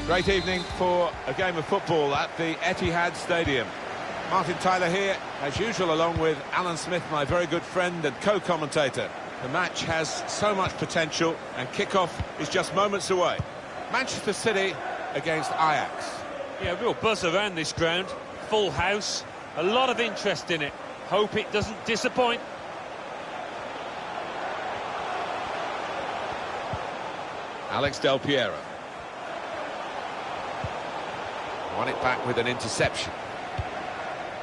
Great evening for a game of football at the Etihad Stadium. Martin Tyler here, as usual, along with Alan Smith, my very good friend and co-commentator. The match has so much potential, and kick-off is just moments away. Manchester City against Ajax. Yeah, real buzz around this ground. Full house, a lot of interest in it. Hope it doesn't disappoint. Alex Del Piero. Won it back with an interception.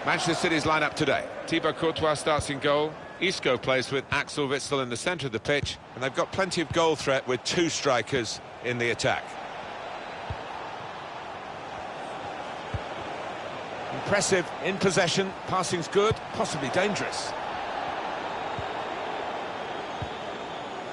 Manchester City's lineup today. Thibaut Courtois starts in goal. Isco plays with Axel Witsel in the centre of the pitch. And they've got plenty of goal threat with two strikers in the attack. Impressive in possession. Passing's good, possibly dangerous.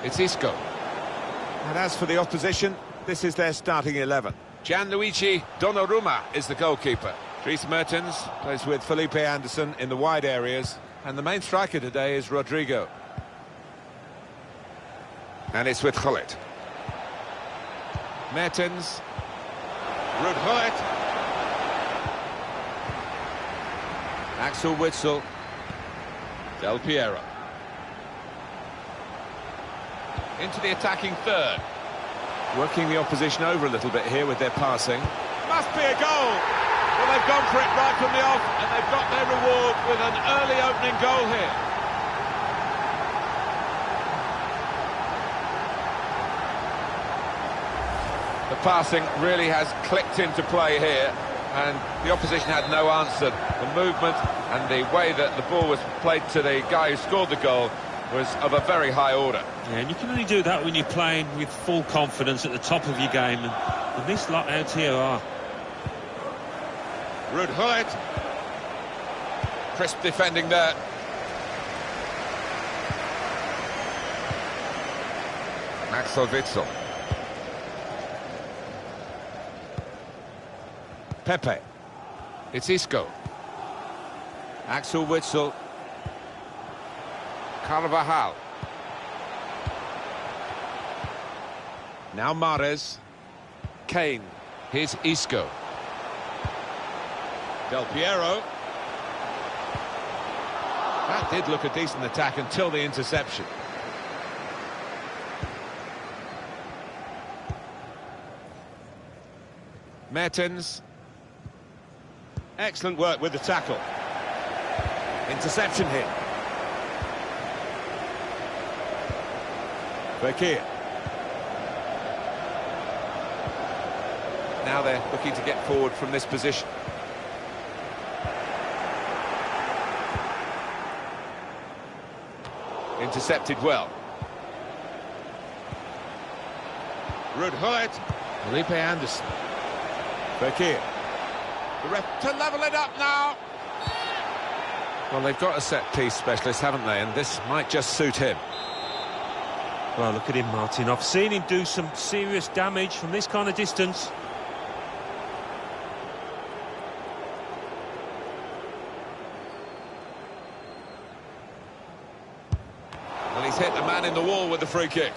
It's Isco. And as for the opposition, this is their starting 11. Gianluigi Donnarumma is the goalkeeper. Dries Mertens plays with Felipe Anderson in the wide areas. And the main striker today is Rodrigo. And it's with Gullit. Mertens. Ruud Gullit. Axel Witsel. Del Piero. Into the attacking third. Working the opposition over a little bit here with their passing. Must be a goal! Well, they've gone for it right from the off, and they've got their reward with an early opening goal here. The passing really has clicked into play here, and the opposition had no answer. The movement and the way that the ball was played to the guy who scored the goal was of a very high order. Yeah, and you can only do that when you're playing with full confidence at the top of your game, and this lot out here are. Ruud Gullit. Crisp defending there. Axel Witsel. Pepe. It's Isco. Axel Witsel. Carvajal. Now Mahrez. Kane. Here's Isco. Del Piero. That did look a decent attack until the interception. Mertens. Excellent work with the tackle. Interception here. Fekir. Now they're looking to get forward from this position. Intercepted well. Ruud Gullit. Felipe Anderson. Fekir. The ref to level it up now. Well, they've got a set-piece specialist, haven't they? And this might just suit him. Well, look at him, Martin. I've seen him do some serious damage from this kind of distance. Well, he's hit the man in the wall with the free kick.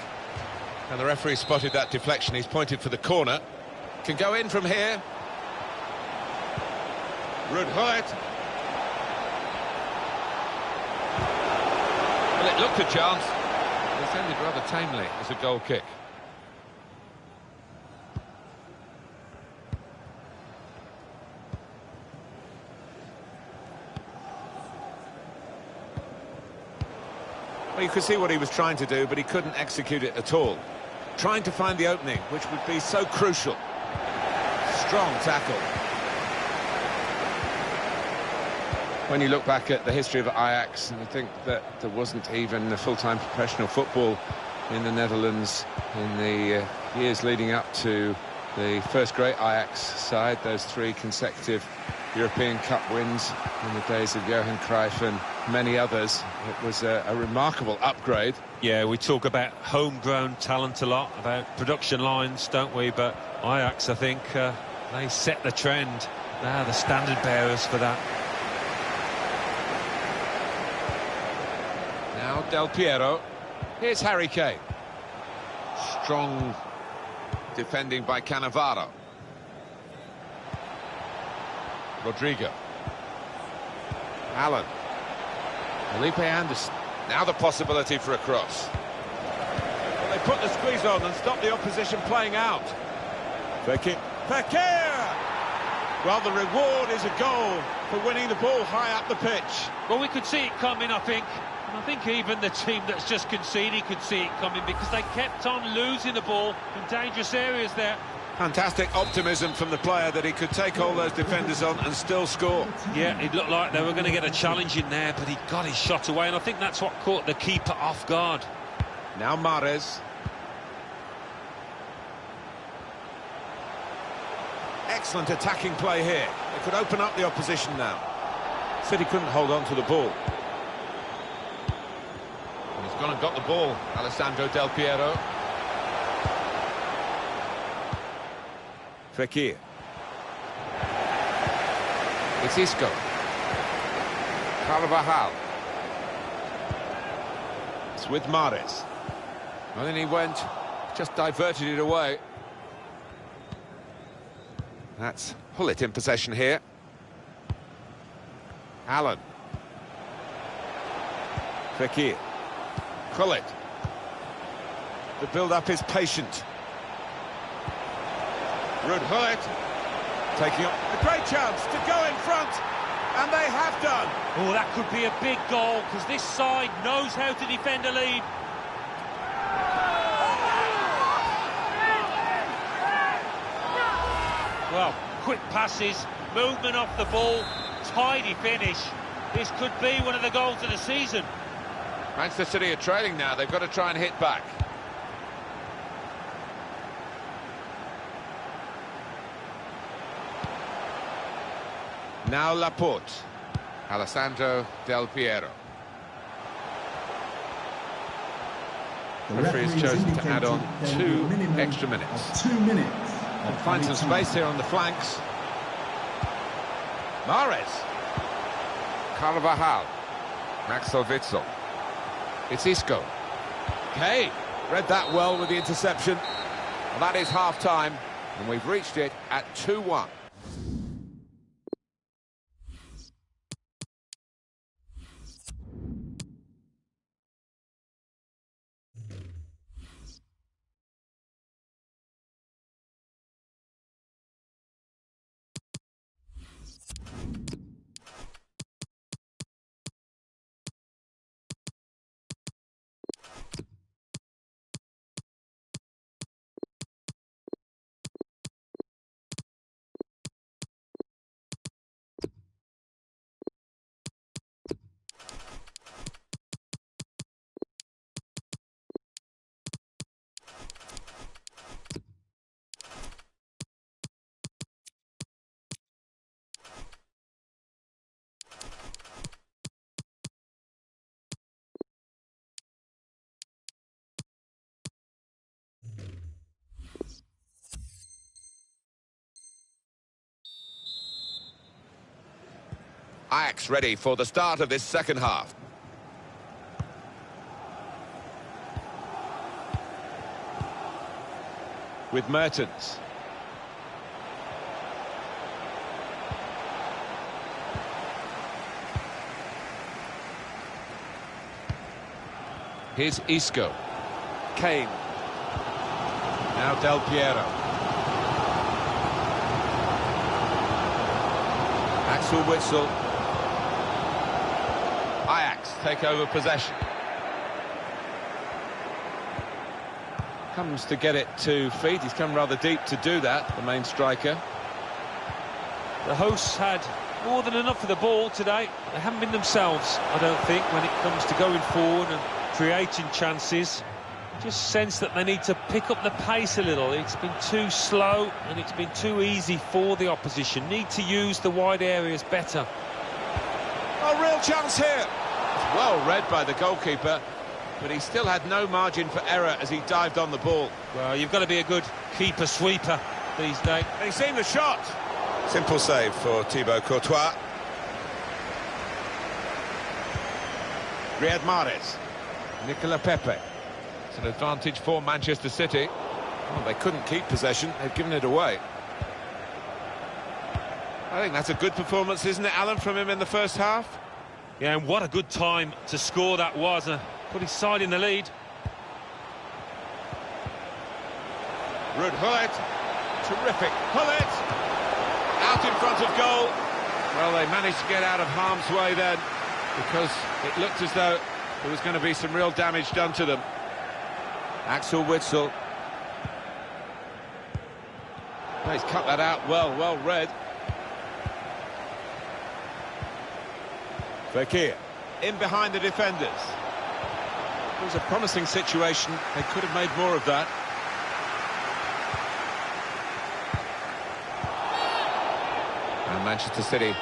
And the referee spotted that deflection. He's pointed for the corner. Can go in from here. Ruud Gullit. Well, it looked a chance. It's ended rather tamely as a goal kick. Well, you could see what he was trying to do, but he couldn't execute it at all. Trying to find the opening, which would be so crucial. Strong tackle. When you look back at the history of Ajax, and you think that there wasn't even a full-time professional football in the Netherlands in the years leading up to the first great Ajax side, those three consecutive European Cup wins in the days of Johan Cruyff and many others. It was a remarkable upgrade. Yeah, we talk about homegrown talent a lot, about production lines, don't we? But Ajax, I think, they set the trend. They are the standard bearers for that. Now Del Piero. Here's Harry Kane. Strong defending by Cannavaro. Rodrigo. Allen. Felipe Anderson. Now the possibility for a cross. Well, they put the squeeze on and stop the opposition playing out. Fekir. Well, the reward is a goal for winning the ball high up the pitch. Well, we could see it coming, I think. And I think even the team that's just conceded could see it coming, because they kept on losing the ball in dangerous areas there. Fantastic optimism from the player that he could take all those defenders on and still score. Yeah, it looked like they were going to get a challenge in there, but he got his shot away, and I think that's what caught the keeper off guard. Now Mahrez. Excellent attacking play here. They could open up the opposition now. City couldn't hold on to the ball. And he's gone and got the ball, Alessandro Del Piero. Fekir. It's Isco. Carvajal. It's with Mahrez. And then he went, just diverted it away. That's Hullet in possession here. Allen. Fekir. Hullet. The build-up is patient. Ruud Hullet taking up a great chance to go in front, and they have done. Oh, that could be a big goal, because this side knows how to defend a lead. Well, quick passes, movement off the ball, tidy finish. This could be one of the goals of the season. Manchester City are trailing now. They've got to try and hit back. Now Laporte. Alessandro Del Piero. The referee has chosen to add on 2 extra minutes. 2 minutes. And find some space here on the flanks. Mahrez. Carvajal. Maxwell Witsel. It's Isco. Okay, read that well with the interception. And that is half-time, and we've reached it at 2-1. Ajax ready for the start of this second half. With Mertens. Here's Isco. Kane. Now Del Piero. Axel Witsel. Ajax take over possession. Comes to get it to feet. He's come rather deep to do that, the main striker. The hosts had more than enough of the ball today. They haven't been themselves, I don't think, when it comes to going forward and creating chances. Just sense that they need to pick up the pace a little. It's been too slow and it's been too easy for the opposition. Need to use the wide areas better. A real chance here. It's well read by the goalkeeper, but he still had no margin for error as he dived on the ball. Well, you've got to be a good keeper-sweeper these days. He's seen the shot. Simple save for Thibaut Courtois. Riyad Mahrez. Nicola Pepe. It's an advantage for Manchester City. Well, they couldn't keep possession. They've given it away. I think that's a good performance, isn't it, Alan, from him in the first half? Yeah, and what a good time to score that was. Put his side in the lead. Ruud Gullit. Terrific. Gullit! Out in front of goal. Well, they managed to get out of harm's way then, because it looked as though there was going to be some real damage done to them. Axel Witsel. Oh, he's cut that out well read. Fekir in behind the defenders. It was a promising situation. They could have made more of that. And Manchester City.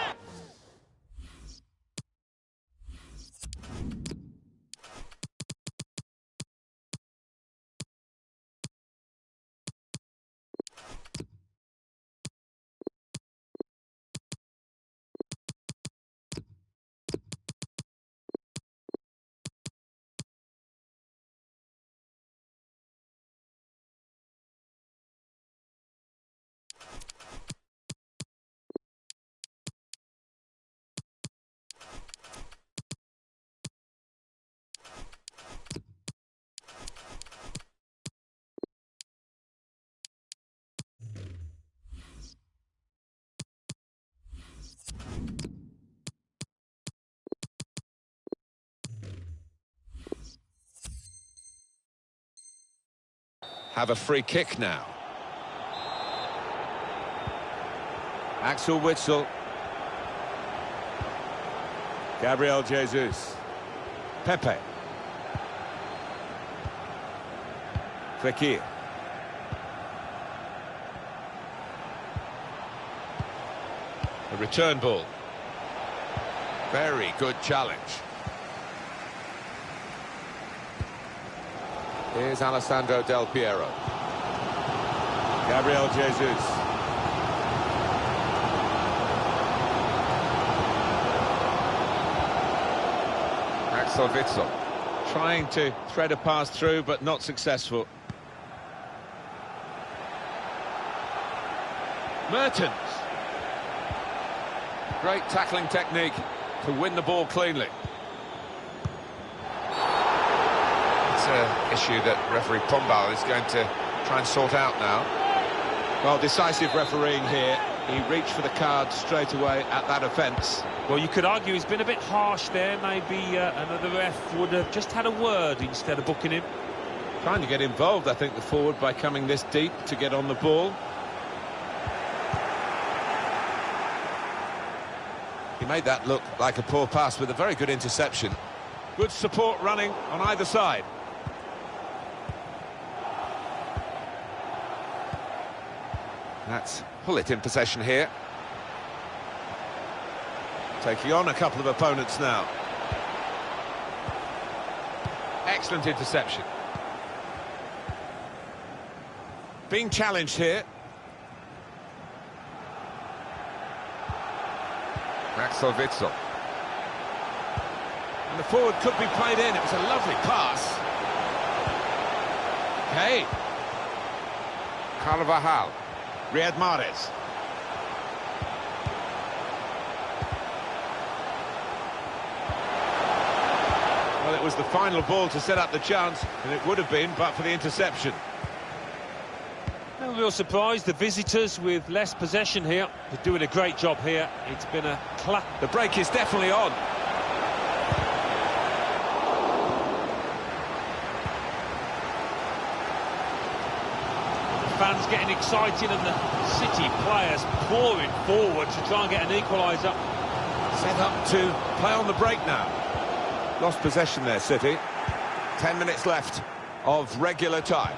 Have a free kick now. Axel Witsel. Gabriel Jesus. Pepe. Fekir. A return ball. Very good challenge. Here's Alessandro Del Piero. Gabriel Jesus. Axel Witsel. Trying to thread a pass through, but not successful. Mertens. Great tackling technique to win the ball cleanly. Issue that referee Pombal is going to try and sort out now. Well, decisive refereeing here. He reached for the card straight away at that offence. Well, you could argue he's been a bit harsh there. Maybe another ref would have just had a word instead of booking him. Trying to get involved, I think, the forward by coming this deep to get on the ball. He made that look like a poor pass with a very good interception. Good support running on either side. That's Gullit in possession here. Taking on a couple of opponents now. Excellent interception. Being challenged here. Axel Witsel. And the forward could be played in. It was a lovely pass. Okay. Carvajal. Riyad Mahrez. Well, it was the final ball to set up the chance, and it would have been, but for the interception. No real surprise, the visitors with less possession here are doing a great job here. It's been a clap. The break is definitely on. Fans getting excited and the City players pouring forward to try and get an equaliser. Set up to play on the break now. Lost possession there, City. 10 minutes left of regular time.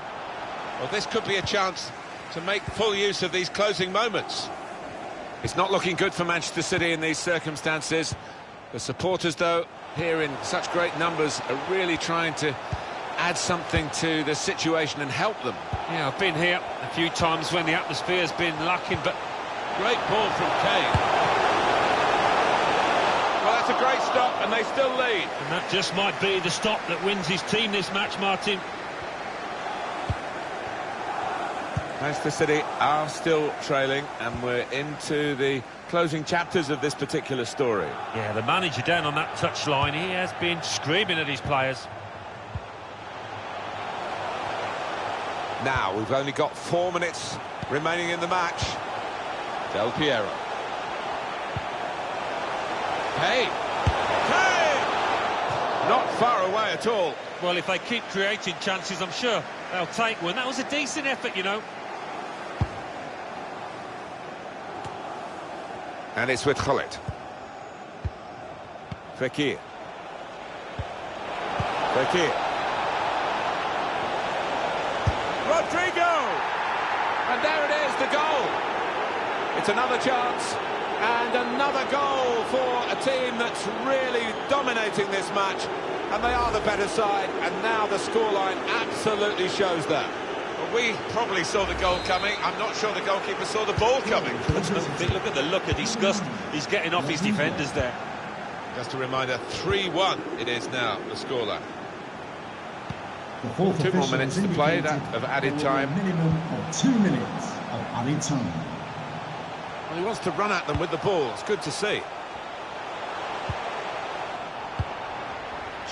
Well, this could be a chance to make full use of these closing moments. It's not looking good for Manchester City in these circumstances. The supporters, though, here in such great numbers, are really trying to add something to the situation and help them. Yeah, I've been here a few times when the atmosphere's been lacking, but great ball from Kane. Well, that's a great stop, and they still lead. And that just might be the stop that wins his team this match, Martin. Manchester City are still trailing, and we're into the closing chapters of this particular story. Yeah, the manager down on that touchline, he has been screaming at his players. Now, we've only got 4 minutes remaining in the match. Del Piero. Hey! Not far away at all. Well, if they keep creating chances, I'm sure they'll take one. That was a decent effort, you know. And it's with Khalid. Fekir. Rodrigo! And there it is, the goal. It's another chance and another goal for a team that's really dominating this match. And they are the better side, and now the scoreline absolutely shows that. Well, we probably saw the goal coming. I'm not sure the goalkeeper saw the ball coming. Look at the look of disgust he's getting off his defenders there. Just a reminder, 3-1 it is now, the scoreline. 2 more minutes to play, that of added time. Minimum of 2 minutes of added time. Well, he wants to run at them with the ball. It's good to see.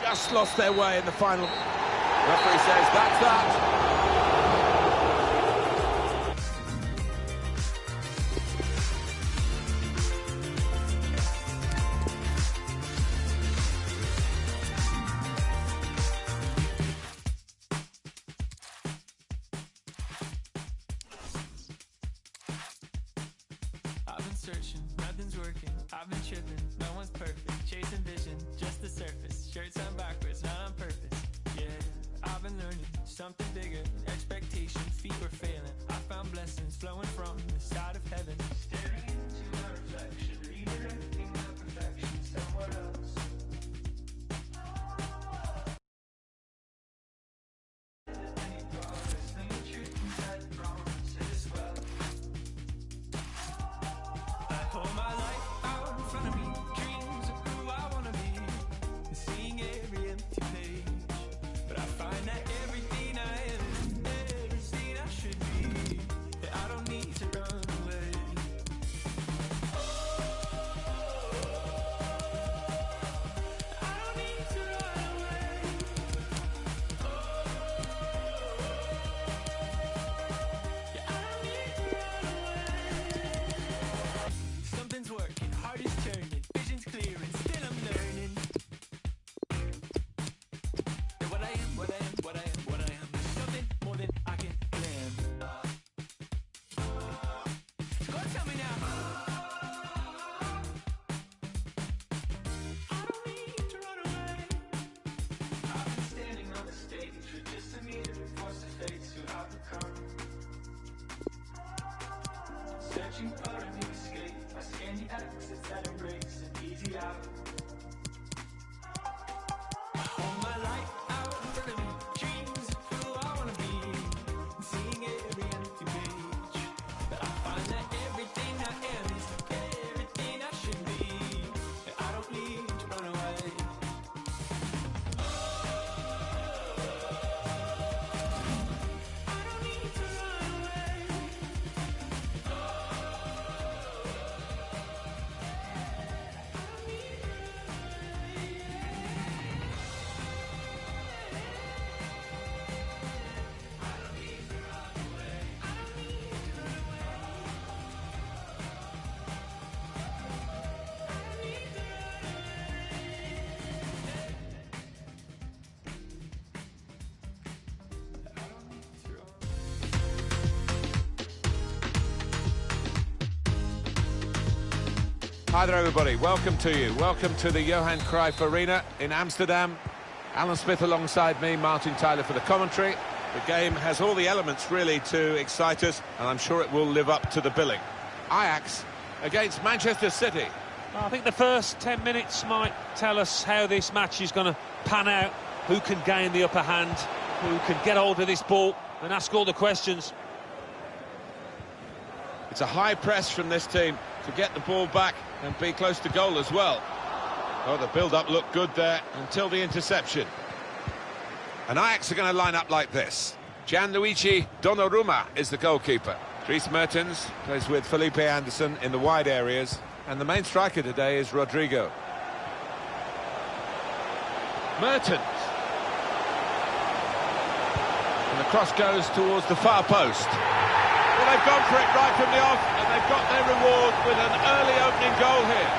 Just lost their way in the final. Referee says that's that. I've been searching, nothing's working. I've been tripping, no one's perfect. Chasing vision, just the surface. Shirts on backwards, not on purpose. Yeah, I've been learning something bigger. Expectations, feet were failing. I found blessings flowing from the side of heaven. Staring into my reflection, redirecting my perfection somewhere else. Any progress, any truth inside the promises well. I hold my life out in front of me, dreams of who I wanna be, and seeing every empty page. But I find that everything I am is everything I should be. That I don't need to run away. I don't need to run away. Yeah, I don't need to run away. Something's working, heart is turning, vision's clear and still I'm learning. That what I am, what I am, what I am, what I am is something more than I can plan. Go tell me now. I don't need to run away. I've been standing on the stage for just a minute, forced to face who I've become. Searching for a new escape, I scan the exits that embrace an easy out. I hold my life out in front of me, dreams of who I wanna be, and seeing every empty page. But I find that everything I am is everything I should be. That I don't need to run away. I don't need to run away. Hi there, everybody. Welcome to you. Welcome to the Johan Cruyff Arena in Amsterdam. Alan Smith alongside me, Martin Tyler for the commentary. The game has all the elements, really, to excite us, and I'm sure it will live up to the billing. Ajax against Manchester City. I think the first 10 minutes might tell us how this match is going to pan out, who can gain the upper hand, who can get hold of this ball and ask all the questions. It's a high press from this team to get the ball back and be close to goal as well. Oh, the build-up looked good there until the interception. And Ajax are going to line up like this. Gianluigi Donnarumma is the goalkeeper. Dries Mertens plays with Felipe Anderson in the wide areas, and the main striker today is Rodrigo. Mertens. And the cross goes towards the far post. Well, they've gone for it right from the off, and they've got their reward with an early opening goal here.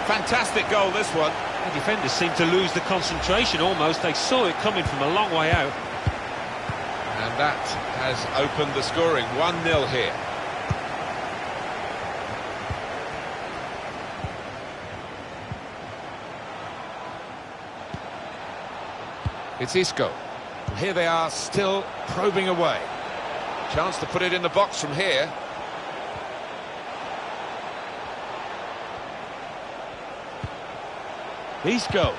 Fantastic goal, this one. The defenders seemed to lose the concentration almost. They saw it coming from a long way out. And that has opened the scoring. 1-0 here. It's Isco. Here they are, still probing away. Chance to put it in the box from here. Isco.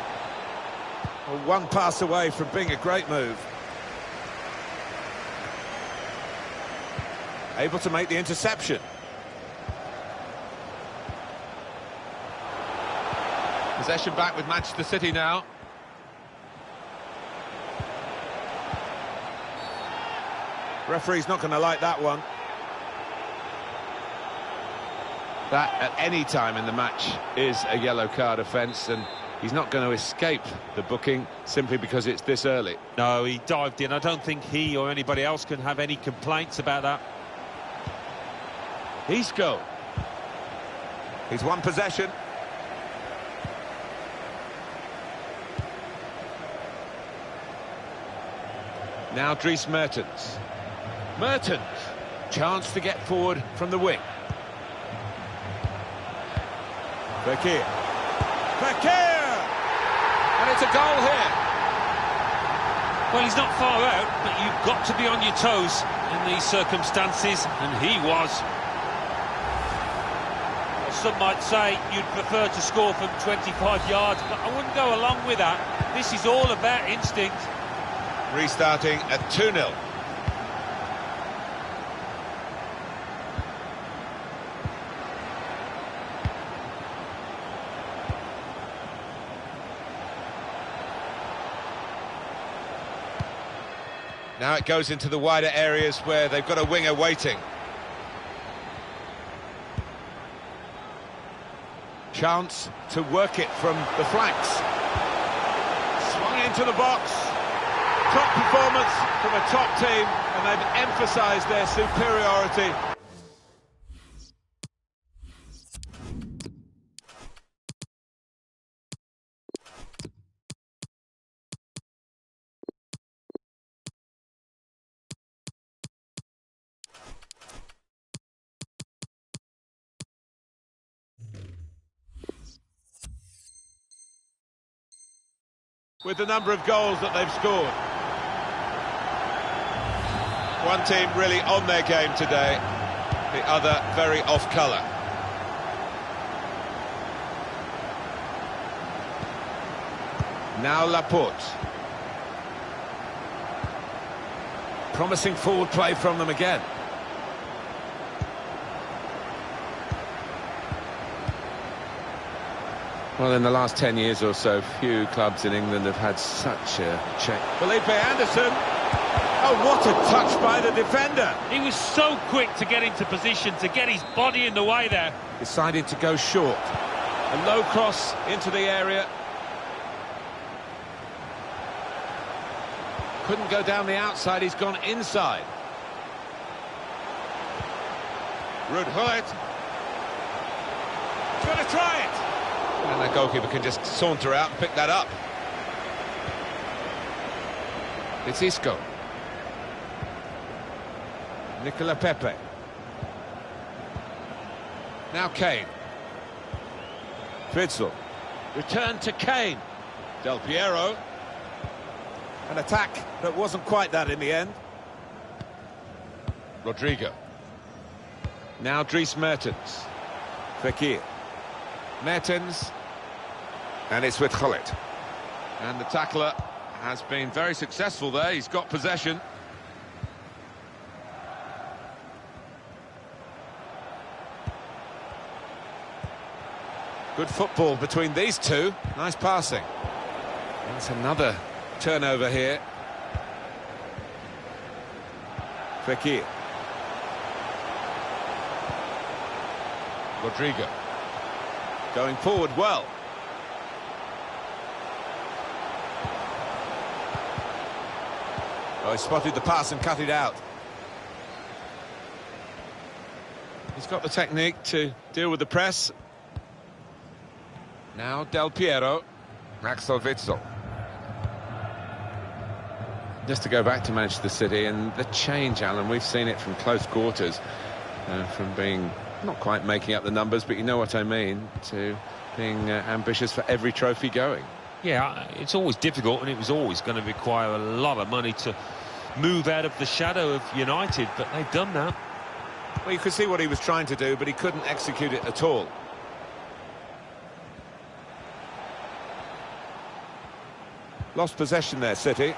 Well, one pass away from being a great move. Able to make the interception. Possession back with Manchester City now. Referee's not going to like that one. That, at any time in the match, is a yellow card offence, and he's not going to escape the booking simply because it's this early. No, he dived in. I don't think he or anybody else can have any complaints about that. Isco. He's won possession. Now Dries Mertens. Mertens. Chance to get forward from the wing. Fekir. Fekir! And it's a goal here. Well, he's not far out, but you've got to be on your toes in these circumstances, and he was. Well, some might say you'd prefer to score from 25 yards, but I wouldn't go along with that. This is all about instinct. Restarting at 2-0. Now it goes into the wider areas where they've got a winger waiting. Chance to work it from the flanks. Swung into the box. Top performance from a top team, and they've emphasised their superiority. With the number of goals that they've scored. One team really on their game today, the other very off colour. Now Laporte. Promising forward play from them again. Well, in the last 10 years or so, few clubs in England have had such a check. Felipe Anderson. Oh, what a touch by the defender. He was so quick to get into position, to get his body in the way there. Decided to go short. A low cross into the area. Couldn't go down the outside, he's gone inside. Ruud Gullit. He's going to try it. And the goalkeeper can just saunter out and pick that up. It's Isco. Nicola Pepe. Now Kane. Fritzl. Return to Kane. Del Piero. An attack that wasn't quite that in the end. Rodrigo. Now Dries Mertens. Fekir. Mertens. And it's with Gullit. And the tackler has been very successful there. He's got possession. Good football between these two. Nice passing. That's another turnover here. Fekir. Rodrigo. Going forward well. Oh, he spotted the pass and cut it out. He's got the technique to deal with the press. Now Del Piero. Axel Witsel. Just to go back to Manchester City, and the change, Alan, we've seen it from close quarters, from being not quite making up the numbers, but you know what I mean, to being ambitious for every trophy going. Yeah, it's always difficult, and it was always going to require a lot of money to move out of the shadow of United, but they've done that. Well, you could see what he was trying to do, but he couldn't execute it at all. Lost possession there, City.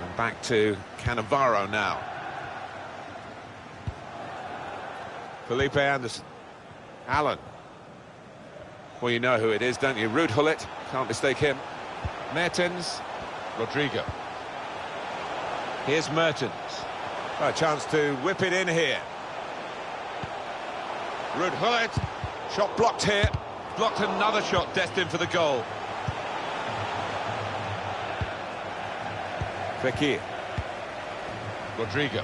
And back to Cannavaro now. Felipe Anderson. Allen. Well, you know who it is, don't you? Ruud Gullit. Can't mistake him. Mertens. Rodrigo. Here's Mertens. Oh, a chance to whip it in here. Ruud Gullit. Shot blocked here. Blocked another shot destined for the goal. Fekir. Rodrigo.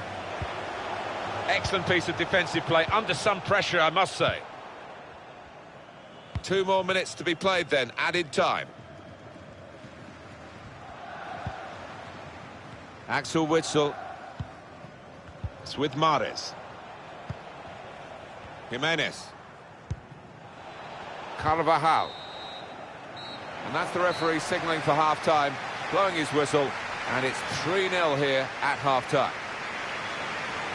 Excellent piece of defensive play, under some pressure, I must say. 2 more minutes to be played then, added time. Axel Witsel. It's with Mahrez. Jimenez. Carvajal. And that's the referee signalling for half-time, blowing his whistle, and it's 3-0 here at half-time.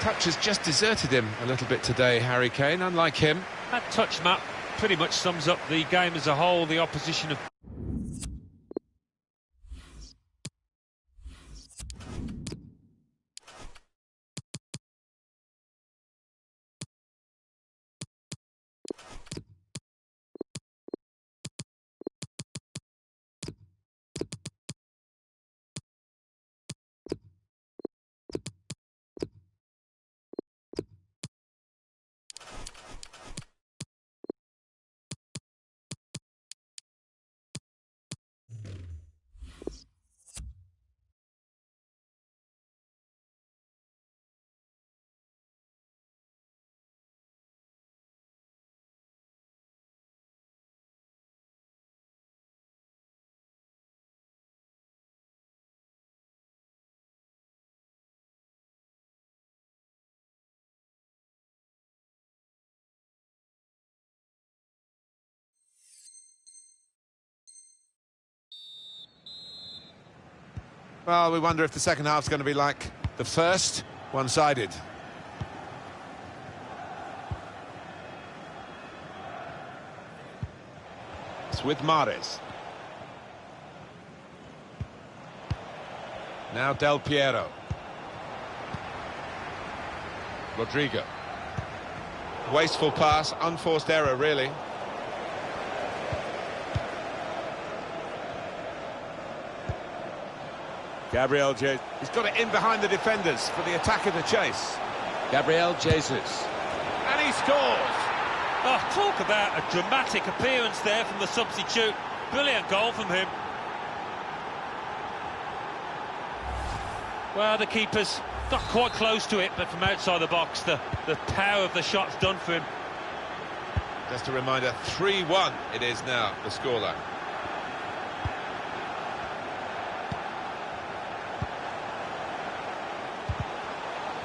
Touch has just deserted him a little bit today, Harry Kane, unlike him. That touch map pretty much sums up the game as a whole. The opposition have... Well, we wonder if the second half's going to be like the first, one-sided. It's with Mahrez. Now Del Piero. Rodrigo. Wasteful pass, unforced error, really. Gabriel Jesus. He's got it in behind the defenders for the attack of the chase. Gabriel Jesus. And he scores! Oh, talk about a dramatic appearance there from the substitute. Brilliant goal from him. Well, the keeper's not quite close to it, but from outside the box, the power of the shot's done for him. Just a reminder, 3-1 it is now, the scoreline.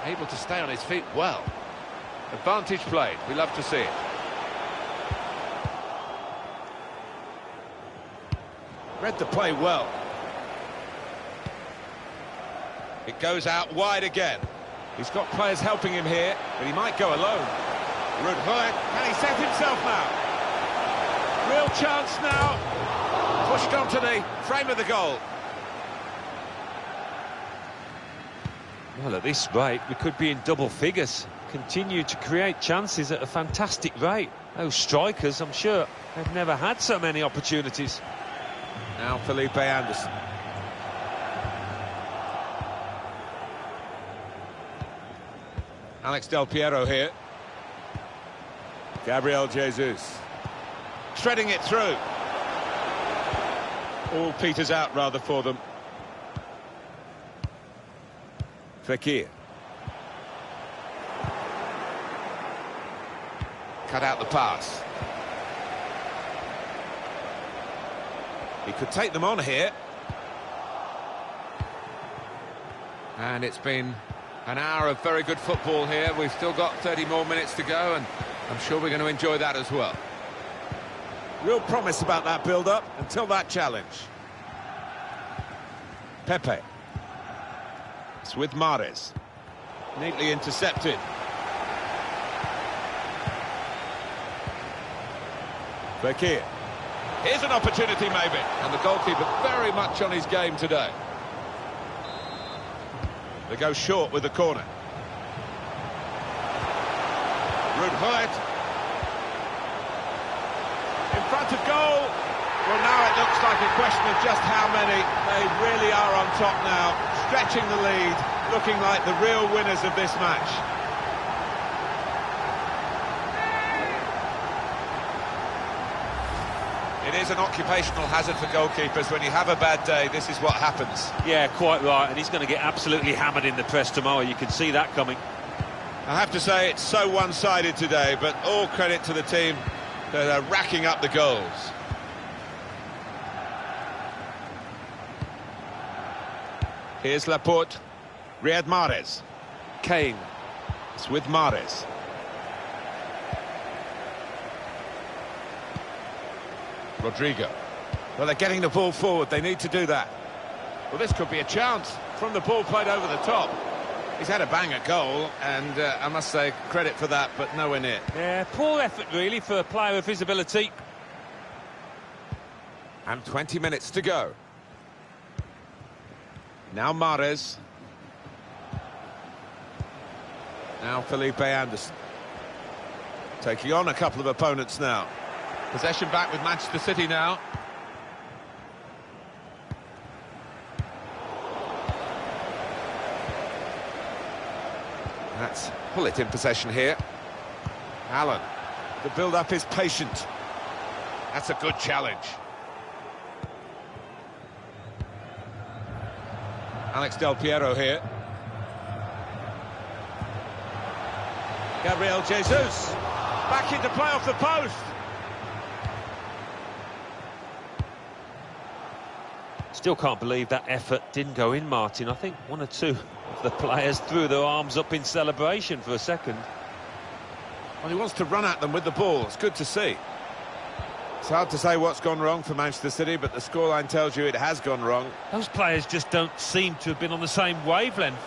Able to stay on his feet well. Advantage played, we love to see it. Read the play well. It goes out wide again. He's got players helping him here, but he might go alone. Ruud Gullit, can he set himself now? Real chance now. Pushed onto the frame of the goal. Well, at this rate, we could be in double figures. continue to create chances at a fantastic rate. Those strikers, I'm sure, they've never had so many opportunities. Now Felipe Anderson. Alex Del Piero here. Gabriel Jesus. Threading it through. All peters out rather for them. Fekir. Cut out the pass. He could take them on here. And it's been an hour of very good football here. We've still got 30 more minutes to go, and I'm sure we're going to enjoy that as well. Real promise about that build-up until that challenge. Pepe. It's with Mahrez. Neatly intercepted. Fekir. Here's an opportunity maybe. And the goalkeeper very much on his game today. They go short with the corner. Ruud Gullit. In front of goal. Well, now it looks like a question of just how many. They really are on top now, stretching the lead, looking like the real winners of this match. It is an occupational hazard for goalkeepers. When you have a bad day, this is what happens. Yeah, quite right, and he's going to get absolutely hammered in the press tomorrow. You can see that coming. I have to say it's so one-sided today, but all credit to the team that are racking up the goals. Here's Laporte. Riyad Mahrez. Kane. It's with Mahrez. Rodrigo. Well, they're getting the ball forward. They need to do that. Well, this could be a chance from the ball played over the top. He's had a banger goal, and I must say, credit for that, but nowhere near. Yeah, poor effort, really, for a player of his ability. And 20 minutes to go. Now Mahrez. Now Felipe Anderson. Taking on a couple of opponents now. Possession back with Manchester City now. That's Gullit in possession here. Allen. The build-up is patient. That's a good challenge. Alex Del Piero here. Gabriel Jesus. Back into play off the post. Still can't believe that effort didn't go in, Martin. I think one or two of the players threw their arms up in celebration for a second. Well, he wants to run at them with the ball. It's good to see. It's hard to say what's gone wrong for Manchester City, but the scoreline tells you it has gone wrong. Those players just don't seem to have been on the same wavelength.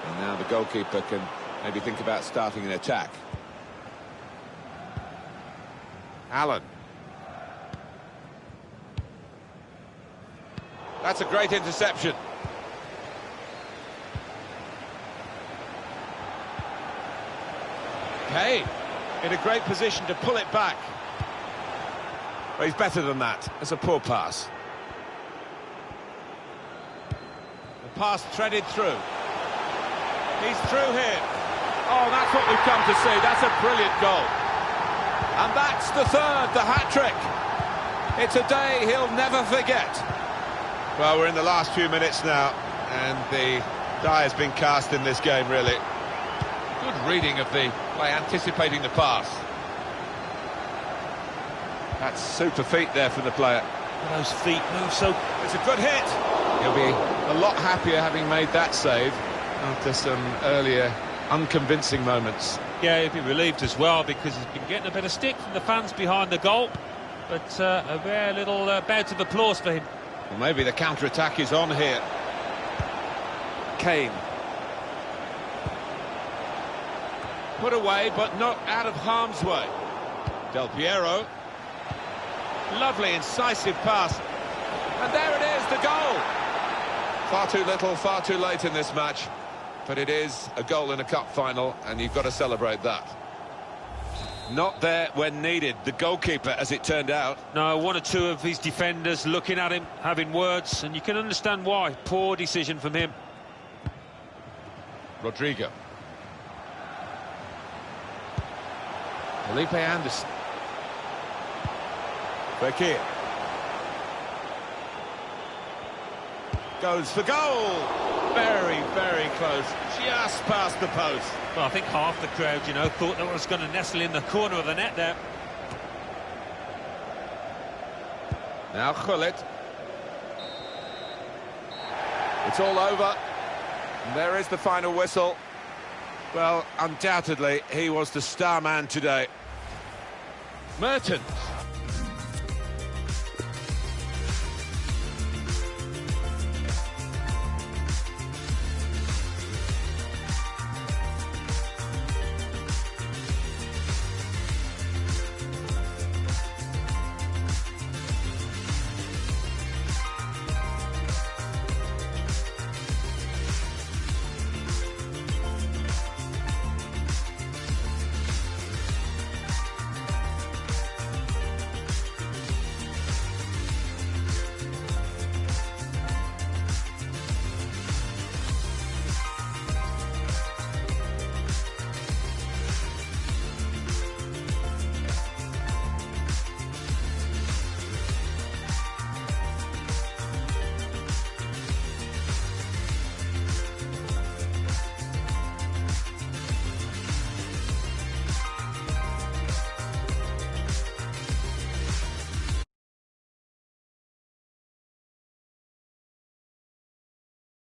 And now the goalkeeper can maybe think about starting an attack. Allen. That's a great interception. Kane in a great position to pull it back. But he's better than that. It's a poor pass. The pass threaded through. He's through here. Oh, that's what we've come to see. That's a brilliant goal. And that's the third, the hat-trick. It's a day he'll never forget. Well, we're in the last few minutes now, and the die has been cast in this game, really. Good reading of the play, anticipating the pass. That's super feet there from the player. Those feet move so... It's a good hit. He'll be a lot happier having made that save after some earlier unconvincing moments. Yeah, he'll be relieved as well, because he's been getting a bit of stick from the fans behind the goal. But a rare little bout of applause for him. Well, maybe the counter-attack is on here. Kane. Put away, but not out of harm's way. Del Piero. Lovely, incisive pass. And there it is, the goal. Far too little, far too late in this match. but it is a goal in a cup final, and you've got to celebrate that. Not there when needed, the goalkeeper, as it turned out. No, one or two of his defenders looking at him, having words, and you can understand why. Poor decision from him. Rodrigo. Felipe Anderson. Fekir. Goes for goal. Very, very close. Just past the post. Well, I think half the crowd, you know, thought that was going to nestle in the corner of the net there. Now Gullit. It's all over. And there is the final whistle. Well, undoubtedly, he was the star man today. Mertens.